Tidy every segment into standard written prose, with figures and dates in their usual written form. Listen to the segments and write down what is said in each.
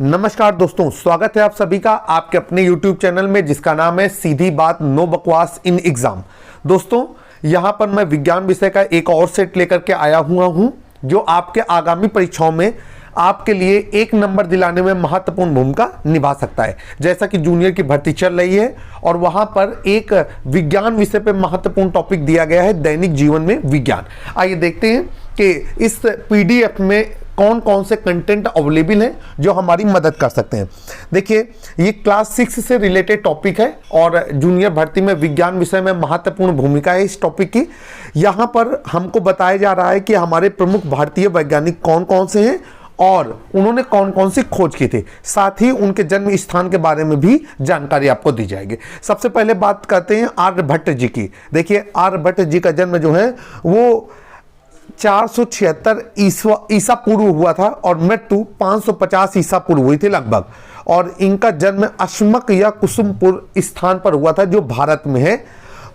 नमस्कार दोस्तों, स्वागत है आप सभी का आपके अपने YouTube चैनल में जिसका नाम है सीधी बात नो बकवास इन एग्जाम। दोस्तों, यहां पर मैं विज्ञान विषय का एक और सेट लेकर के आया हुआ हूं जो आपके आगामी परीक्षाओं में आपके लिए एक नंबर दिलाने में महत्वपूर्ण भूमिका निभा सकता है। जैसा कि जूनियर की भर्ती चल रही है और वहां पर एक विज्ञान विषय पर महत्वपूर्ण टॉपिक दिया गया है, दैनिक जीवन में विज्ञान। आइए देखते हैं कि इस PDF में कौन कौन से कंटेंट अवेलेबल हैं जो हमारी मदद कर सकते हैं। देखिए, ये क्लास 6 से रिलेटेड टॉपिक है और जूनियर भर्ती में विज्ञान विषय में महत्वपूर्ण भूमिका है इस टॉपिक की। यहाँ पर हमको बताया जा रहा है कि हमारे प्रमुख भारतीय वैज्ञानिक कौन कौन से हैं और उन्होंने कौन कौन सी खोज की थी, साथ ही उनके जन्म स्थान के बारे में भी जानकारी आपको दी जाएगी। सबसे पहले बात करते हैं आर्यभट्ट जी की। देखिए, आर्यभट्ट जी का जन्म जो है वो 476 ईसा पूर्व हुआ था और मृत्यु 550 ईसा पूर्व हुई थी लगभग। और इनका जन्म अश्मक या कुसुमपुर स्थान पर हुआ था जो भारत में है।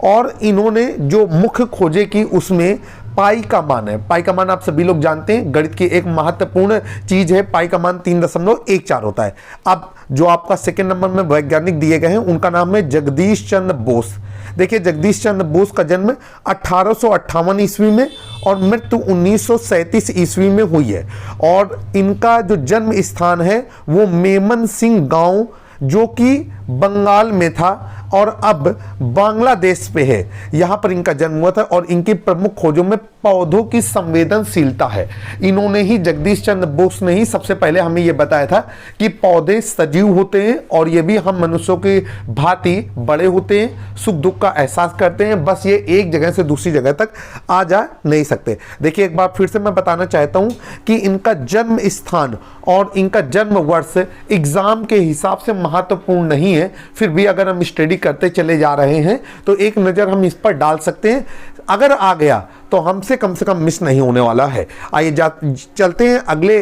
और इन्होंने जो मुख्य खोजें की उसमें पाई का मान है। पाई का मान आप सभी लोग जानते हैं, गणित की एक महत्वपूर्ण चीज है। पाई का मान 3.14 होता है। अब जो आपका सेकंड नंबर में वैज्ञानिक दिए गए हैं उनका नाम है जगदीश चंद्र बोस। देखिए, जगदीश चंद्र बोस का जन्म 1858 ईस्वी में और मृत्यु 1937 ईस्वी में हुई है। और इनका जो जन्म स्थान है वो मेमन सिंह गांव जो कि बंगाल में था और अब बांग्लादेश पे है, यहां पर इनका जन्म हुआ था। और इनकी प्रमुख खोजों में पौधों की संवेदनशीलता है। इन्होंने ही, जगदीश चंद्र बोस ने ही सबसे पहले हमें यह बताया था कि पौधे सजीव होते हैं और ये भी हम मनुष्यों की भांति बड़े होते हैं, सुख दुख का एहसास करते हैं, बस ये एक जगह से दूसरी जगह तक आ जा नहीं सकते। देखिए, एक बार फिर से मैं बताना चाहता हूं कि इनका जन्म स्थान और इनका जन्म वर्ष एग्जाम के हिसाब से महत्वपूर्ण नहीं है, फिर भी अगर हम स्टडी करते चले जा रहे हैं तो एक नजर हम इस पर डाल सकते हैं। अगर आ गया तो हमसे कम से कम मिस नहीं होने वाला है। आइए चलते हैं अगले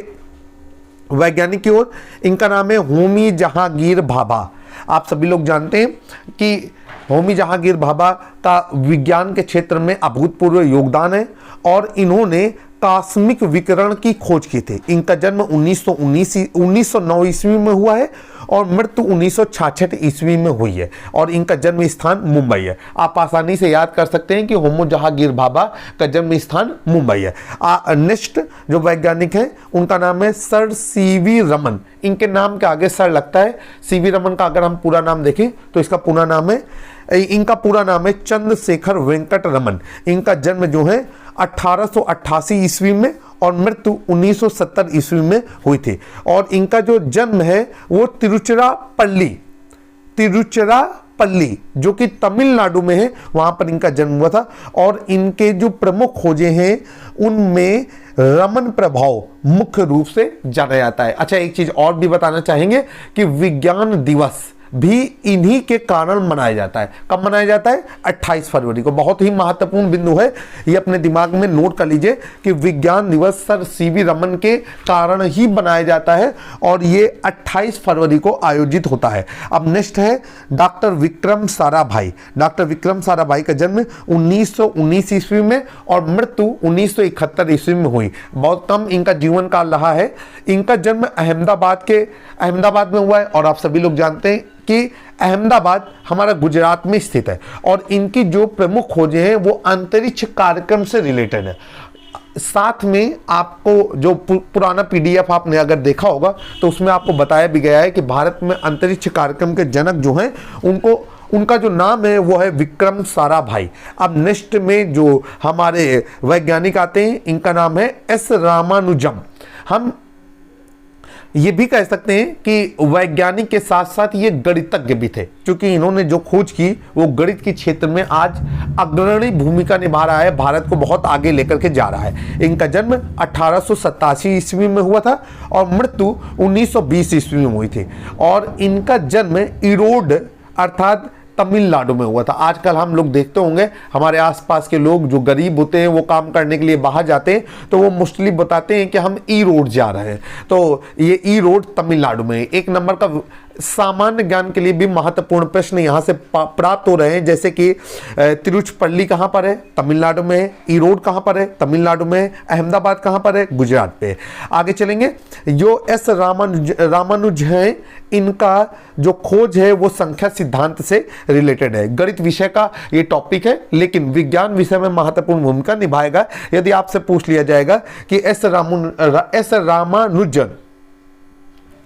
वैज्ञानिक की ओर। इनका नाम है होमी जहांगीर भाभा। आप सभी लोग जानते हैं कि होमी जहांगीर भाभा का विज्ञान के क्षेत्र में अभूतपूर्व योगदान है और इन्होंने कॉस्मिक विकिरण की खोज की थी। इनका जन्म 1909 ईस्वी में हुआ है और मृत्यु 1966 ईस्वी में हुई है और इनका जन्म स्थान मुंबई है। आप आसानी से याद कर सकते हैं कि होमी जहांगीर भाभा का जन्म स्थान मुंबई है। नेक्स्ट जो वैज्ञानिक हैं उनका नाम है सर CV रमन। इनके नाम के आगे सर लगता है। CV रमन का अगर हम पूरा नाम देखें तो इसका पूरा नाम है, इनका पूरा नाम है चंद्रशेखर वेंकट रमन। इनका जन्म जो है 1888 ईस्वी में और मृत्यु 1970 ईस्वी में हुई थी। और इनका जो जन्म है वो तिरुचिरापल्ली जो कि तमिलनाडु में है, वहां पर इनका जन्म हुआ था। और इनके जो प्रमुख खोजें हैं उनमें रमन प्रभाव मुख्य रूप से जाना जाता है। अच्छा, एक चीज और भी बताना चाहेंगे कि विज्ञान दिवस भी इन्हीं के कारण मनाया जाता है। कब मनाया जाता है? 28 फरवरी को। बहुत ही महत्वपूर्ण बिंदु है, ये अपने दिमाग में नोट कर लीजिए कि विज्ञान दिवस सर CV रमन के कारण ही बनाया जाता है और ये 28 फरवरी को आयोजित होता है। अब नेक्स्ट है डॉक्टर विक्रम साराभाई। डॉक्टर विक्रम साराभाई का जन्म 1919 ईस्वी में और मृत्यु 1971 ईस्वी में हुई। बहुत कम इनका जीवन काल रहा है। इनका जन्म अहमदाबाद में हुआ है और आप सभी लोग जानते हैं कि अहमदाबाद हमारा गुजरात में स्थित है। और इनकी जो प्रमुख खोजें हैं वो अंतरिक्ष कार्यक्रम से रिलेटेड है। साथ में आपको जो पुराना PDF आपने अगर देखा होगा तो उसमें आपको बताया भी गया है कि भारत में अंतरिक्ष कार्यक्रम के जनक जो हैं उनका जो नाम है वो है विक्रम साराभाई। अब नेक्स्ट में जो हमारे वैज्ञानिक आते हैं इनका नाम है S रामानुजम। हम ये भी कह सकते हैं कि वैज्ञानिक के साथ साथ ये गणितज्ञ भी थे, क्योंकि इन्होंने जो खोज की वो गणित के क्षेत्र में आज अग्रणी भूमिका निभा रहा है, भारत को बहुत आगे लेकर के जा रहा है। इनका जन्म 1887 ईस्वी में हुआ था और मृत्यु 1920 ईस्वी में हुई थी। और इनका जन्म इरोड अर्थात तमिलनाडु में हुआ था। आजकल हम लोग देखते होंगे हमारे आसपास के लोग जो गरीब होते हैं वो काम करने के लिए बाहर जाते हैं तो वो मोस्टली बताते हैं कि हम ई रोड जा रहे हैं। तो ये ई रोड तमिलनाडु में, एक नंबर का सामान्य ज्ञान के लिए भी महत्वपूर्ण प्रश्न यहां से प्राप्त हो रहे हैं, जैसे कि तिरुचपल्ली कहां पर है, तमिलनाडु में है। ईरोड कहां पर है, तमिलनाडु में है। अहमदाबाद कहां पर है, गुजरात पे। आगे चलेंगे, जो एस रामानुज है, इनका जो खोज है वो संख्या सिद्धांत से रिलेटेड है। गणित विषय का ये टॉपिक है, लेकिन विज्ञान विषय में महत्वपूर्ण भूमिका निभाएगा। यदि आपसे पूछ लिया जाएगा कि एस रामानुजन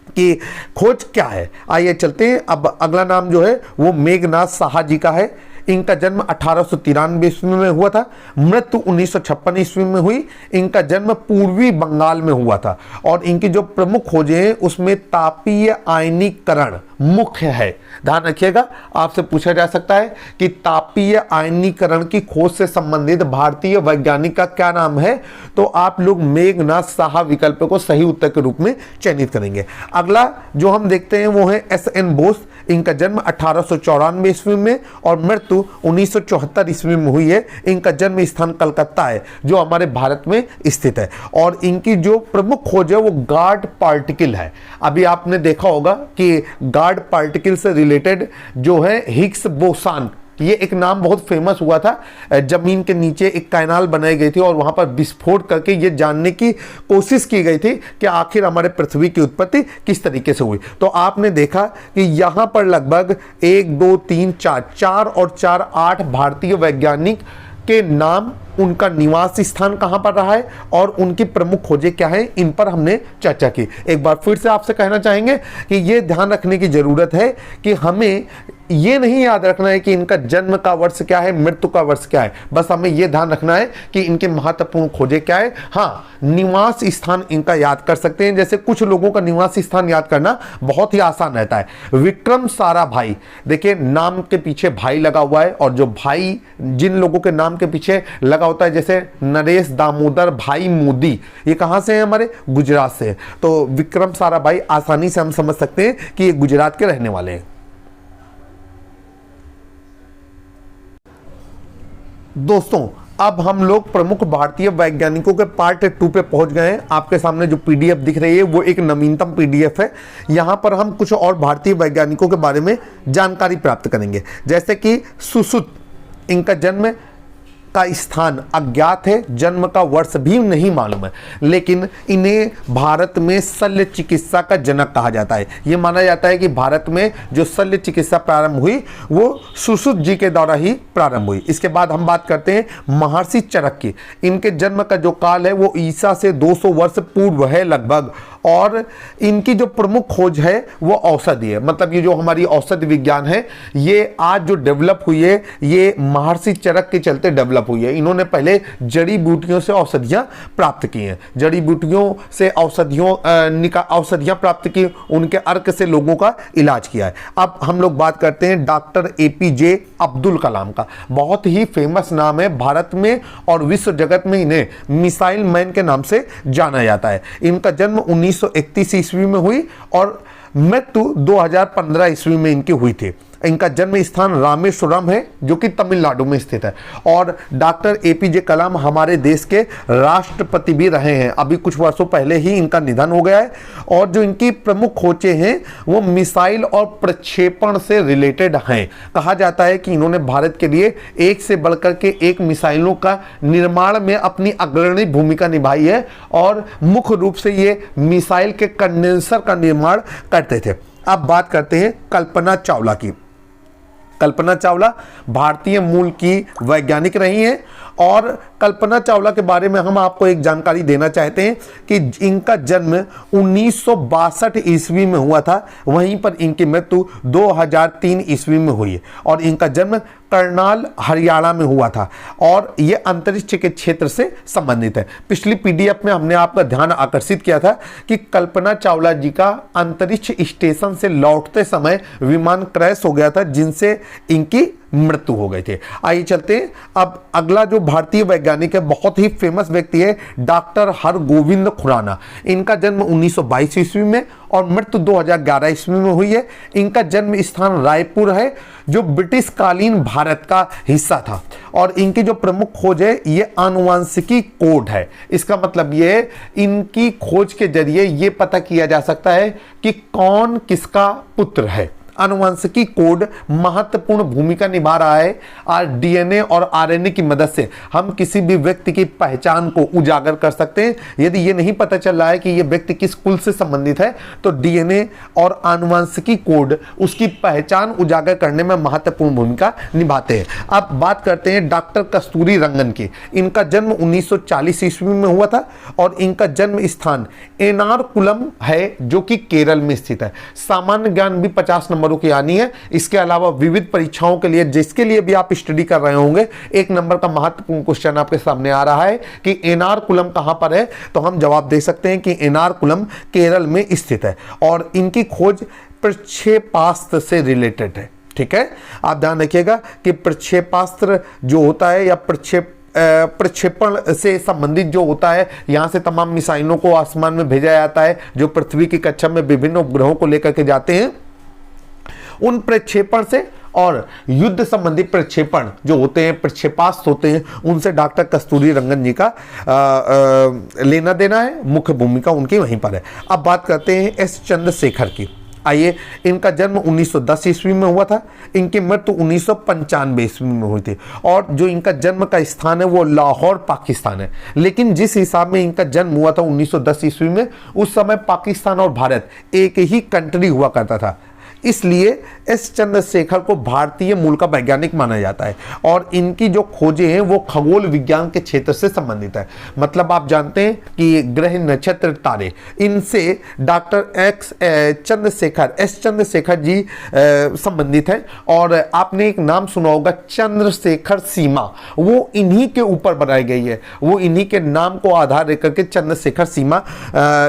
की खोज क्या है, आइए चलते हैं। अब अगला नाम जो है वो मेघनाथ साहा जी का है। इनका जन्म 1893 ईस्वी में हुआ था, मृत्यु 1956 ईस्वी में हुई। इनका जन्म पूर्वी बंगाल में हुआ था और इनकी जो प्रमुख खोजें हैं उसमें तापीय आयनीकरण मुख्य है। ध्यान रखिएगा, आपसे पूछा जा सकता है कि तापीय आयनीकरण की खोज से संबंधित भारतीय वैज्ञानिक का क्या नाम है, तो आप लोग मेघनाथ साहा विकल्प को सही उत्तर के रूप में चयनित करेंगे। अगला जो हम देखते हैं वो है एस.एन. बोस। इनका जन्म 1894 ईस्वी में और मृत्यु 1974 ईस्वी में हुई है। इनका जन्म स्थान कलकत्ता है, जो हमारे भारत में स्थित है। और इनकी जो प्रमुख खोज है वो गार्ड पार्टिकल है। अभी आपने देखा होगा कि गार्ड पार्टिकल से रिलेटेड जो है हिग्स बोसान, ये एक नाम बहुत फेमस हुआ था। जमीन के नीचे एक कैनाल बनाई गई थी और वहां पर विस्फोट करके ये जानने की कोशिश की गई थी कि आखिर हमारे पृथ्वी की उत्पत्ति किस तरीके से हुई। तो आपने देखा कि यहां पर लगभग 1 2 3 4 और 4 8 भारतीय वैज्ञानिक के नाम, उनका निवास स्थान कहां पर रहा है और उनकी प्रमुख खोजें क्या है, इन पर हमने चर्चा की। एक बार फिर से आपसे कहना चाहेंगे कि ये ध्यान रखने की जरूरत है कि हमें ये नहीं याद रखना है कि इनका जन्म का वर्ष क्या है, मृत्यु का वर्ष क्या है। बस हमें यह ध्यान रखना है कि इनके महत्वपूर्ण खोजें क्या है। हाँ, निवास स्थान इनका याद कर सकते हैं। जैसे कुछ लोगों का निवास स्थान याद करना बहुत ही आसान रहता है। विक्रम साराभाई, देखिए नाम के पीछे भाई लगा हुआ है, और जो भाई जिन लोगों के नाम के पीछे लगा होता है, जैसे नरेश दामोदर भाई मोदी, ये कहां से है, हमारे गुजरात से। तो विक्रम साराभाई आसानी से हम समझ सकते हैं कि ये गुजरात के रहने वाले हैं। दोस्तों, अब हम लोग प्रमुख भारतीय वैज्ञानिकों के पार्ट 2 पे पहुंच गए हैं। आपके सामने जो पीडीएफ दिख रही है वो एक नवीनतम पीडीएफ है। यहां पर हम कुछ और भारतीय वैज्ञानिकों के बारे में जानकारी प्राप्त करेंगे, जैसे कि सुश्रुत, इनका जन्म का स्थान अज्ञात है, जन्म का वर्ष भी नहीं मालूम है, लेकिन इन्हें भारत में शल्य चिकित्सा का जनक कहा जाता है। यह माना जाता है कि भारत में जो शल्य चिकित्सा प्रारंभ हुई वो सुश्रुत जी के द्वारा ही प्रारंभ हुई। इसके बाद हम बात करते हैं महर्षि चरक की। इनके जन्म का जो काल है वो ईसा से 200 वर्ष पूर्व है लगभग, और इनकी जो प्रमुख खोज है वो औषधि है। मतलब ये जो हमारी औषधि विज्ञान है, ये आज जो डेवलप हुई है, ये महर्षि चरक के चलते डेवलप हुई है। इन्होंने पहले जड़ी बूटियों से औषधियां प्राप्त की हैं, जड़ी बूटियों से औषधियां प्राप्त की, उनके अर्क से लोगों का इलाज किया है। अब हम लोग बात करते हैं डॉक्टर APJ अब्दुल कलाम का। बहुत ही फेमस नाम है, भारत में और विश्व जगत में इन्हें मिसाइल मैन के नाम से जाना जाता है। इनका जन्म 1931 ईस्वी में हुई और मृत्यु 2015 ईस्वी में इनकी हुई थी। इनका जन्म स्थान रामेश्वरम है, जो कि तमिलनाडु में स्थित है। और डॉक्टर APJ कलाम हमारे देश के राष्ट्रपति भी रहे हैं। अभी कुछ वर्षों पहले ही इनका निधन हो गया है। और जो इनकी प्रमुख खोजें हैं वो मिसाइल और प्रक्षेपण से रिलेटेड हैं। कहा जाता है कि इन्होंने भारत के लिए एक से बढ़कर के एक मिसाइलों का निर्माण में अपनी अग्रणी भूमिका निभाई है, और मुख्य रूप से ये मिसाइल के कंडेंसर का निर्माण करते थे। अब बात करते हैं कल्पना चावला की। कल्पना चावला भारतीय मूल की वैज्ञानिक रही हैं, और कल्पना चावला के बारे में हम आपको एक जानकारी देना चाहते हैं कि इनका जन्म 1962 ईस्वी में हुआ था, वहीं पर इनकी मृत्यु 2003 ईस्वी में हुई है। और इनका जन्म करनाल हरियाणा में हुआ था, और यह अंतरिक्ष के क्षेत्र से संबंधित है। पिछली पीडीएफ में हमने आपका ध्यान आकर्षित किया था कि कल्पना चावला जी का अंतरिक्ष स्टेशन से लौटते समय विमान क्रैश हो गया था, जिनसे इनकी मृत्यु हो गई थी। आइए चलते हैं अब अगला जो भारतीय वैज्ञानिक है, बहुत ही फेमस व्यक्ति है, डॉक्टर हरगोविंद खुराना। इनका जन्म 1922 ईस्वी में और मृत्यु 2011 ईस्वी में हुई है। इनका जन्म स्थान रायपुर है जो ब्रिटिश कालीन भारत का हिस्सा था। और इनकी जो प्रमुख खोज है ये आनुवांशिकी कोड है। इसका मतलब ये है इनकी खोज के जरिए ये पता किया जा सकता है कि कौन किसका पुत्र है। आनुवंशिकी कोड महत्वपूर्ण भूमिका निभा रहा है। और डीएनए और आरएनए की मदद से हम किसी भी व्यक्ति की पहचान को उजागर कर सकते हैं। यदि ये नहीं पता चल रहा है कि ये व्यक्ति किस कुल से संबंधित है तो डीएनए और आनुवंशिकी कोड उसकी पहचान उजागर करने में महत्वपूर्ण भूमिका निभाते हैं। अब बात करते हैं डॉक्टर कस्तूरी रंगन की। इनका जन्म 1940 ईस्वी में हुआ था और इनका जन्म स्थान एर्नाकुलम है जो कि केरल में स्थित है। सामान्य ज्ञान भी 50 नंबर की आनी है। इसके अलावा विविध परीक्षाओं के लिए जिसके लिए भी आप स्टडी कर रहे होंगे 1 नंबर का महत्वपूर्ण क्वेश्चन आपके सामने आ रहा है कि एर्नाकुलम कहां पर है, तो हम जवाब दे सकते हैं कि एर्नाकुलम केरल में स्थित है। और इनकी खोज प्रक्षेपास्त्र से रिलेटेड है। ठीक है, आप ध्यान रखिएगा कि प्रक्षेपास्त्र जो होता है या प्रक्षेपण से संबंधित जो होता है, यहां से तमाम मिसाइलों को आसमान में भेजा जाता है जो पृथ्वी की कक्षा में विभिन्न उपग्रहों को लेकर के जाते हैं। उन प्रक्षेपण से और युद्ध संबंधी प्रक्षेपण जो होते हैं, प्रक्षेपास्त्र होते हैं, उनसे डॉक्टर कस्तूरी रंगन जी का लेना देना है। मुख्य भूमिका उनकी वहीं पर है। अब बात करते हैं एस चंद्रशेखर की। आइए, इनका जन्म 1910 ईस्वी में हुआ था। इनकी मृत्यु 1995 ईस्वी में हुई थी। और जो इनका जन्म का स्थान है वो लाहौर पाकिस्तान है। लेकिन जिस हिसाब में इनका जन्म हुआ था 1910 ईस्वी में, उस समय पाकिस्तान और भारत एक ही कंट्री हुआ करता था। इसलिए एस चंद्रशेखर को भारतीय मूल का वैज्ञानिक माना जाता है। और इनकी जो खोजें हैं वो खगोल विज्ञान के क्षेत्र से संबंधित है। मतलब आप जानते हैं कि ग्रह, नक्षत्र, तारे, इनसे डॉक्टर एस चंद्रशेखर जी संबंधित है। और आपने एक नाम सुना होगा चंद्रशेखर सीमा, वो इन्हीं के ऊपर बनाई गई है। वो इन्हीं के नाम को आधार लेकर के चंद्रशेखर सीमा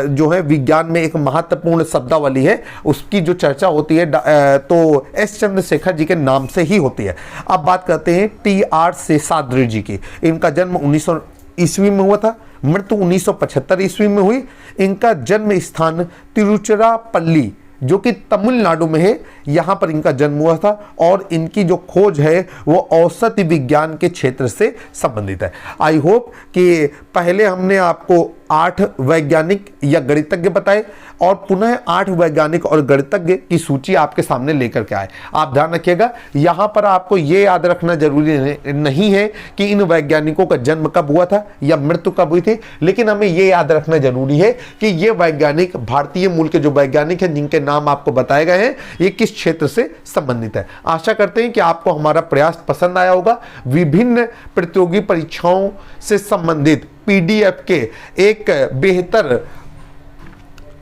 जो है विज्ञान में एक महत्वपूर्ण शब्दावली है, उसकी जो चर्चा होती है तो एस चंद्रशेखर जी के नाम से ही होती है। अब बात करते हैं टी.आर. शेषाद्रि जी की। इनका जन्म 1900 ईस्वी में हुआ था। मृत्यु 1975 ईस्वी में हुई। इनका जन्म स्थान तिरुचिरापल्ली जो कि तमिलनाडु में है, यहाँ पर इनका जन्म हुआ था। और इनकी जो खोज है वो औषधि विज्ञान के क्षेत्र से संबंधित है। आई होप कि पहले हमने आपको 8 वैज्ञानिक या गणितज्ञ बताए और पुनः 8 वैज्ञानिक और गणितज्ञ की सूची आपके सामने लेकर के आए। आप ध्यान रखिएगा, यहाँ पर आपको ये याद रखना जरूरी नहीं है कि इन वैज्ञानिकों का जन्म कब हुआ था या मृत्यु कब हुई थी, लेकिन हमें ये याद रखना जरूरी है कि ये वैज्ञानिक भारतीय मूल के जो वैज्ञानिक हैं जिनके नाम आपको बताए गए हैं ये किस क्षेत्र से संबंधित है। आशा करते हैं कि आपको हमारा प्रयास पसंद आया होगा। विभिन्न प्रतियोगी परीक्षाओं से संबंधित पीडीएफ के एक बेहतर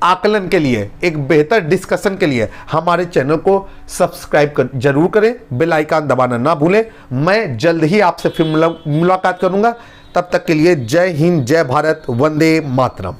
आकलन के लिए, एक बेहतर डिस्कशन के लिए हमारे चैनल को सब्सक्राइब जरूर करें, बेल आइकन दबाना ना भूलें। मैं जल्द ही आपसे फिर मुलाकात करूंगा। तब तक के लिए जय हिंद, जय भारत, वंदे मातरम।